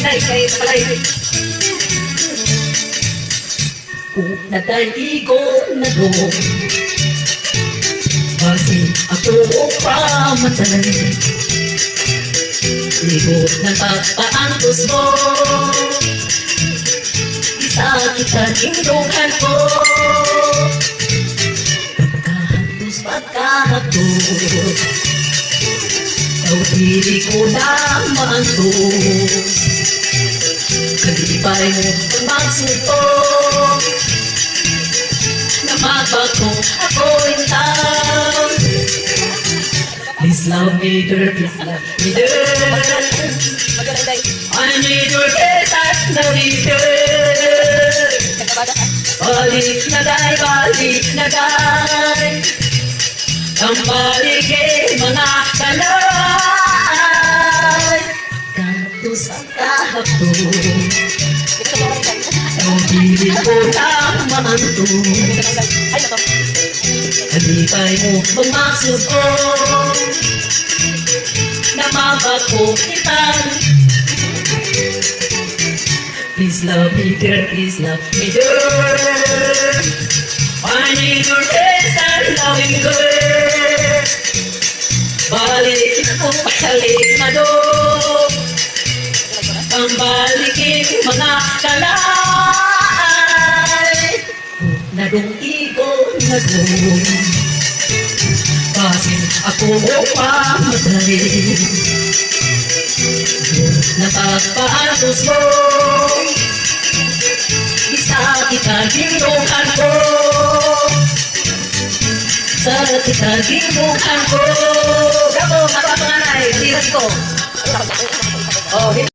inay, kay palay. Nadaligo na doon, kasi ako pamatay. Ligo ng pagpaantos mo, isa kita tindukan ko. Pagkahatos, ikaw pili ko naman to. Nag-ibay mo ang magsuto, na magbago ako'y tao. Please love me, girl, please love me, girl. I need your kiss at the return. Balik na day, balik na day. Ang baligay mga kalay. Katos ang kahapon, ang pili ko naman to. Halipay mo magmasuko, na mabago kita. Please love me, girl, please love me, girl. I need your kiss and loving girl. Balik ako, balik na doon. Pambalikin mga kalay. Nadong igon na doon, kasi ako pamatay. Napagpaatos mo, isa kita ginukan ko. Sa kita ginukan ko. Gabo, kapapanganay, diras ko.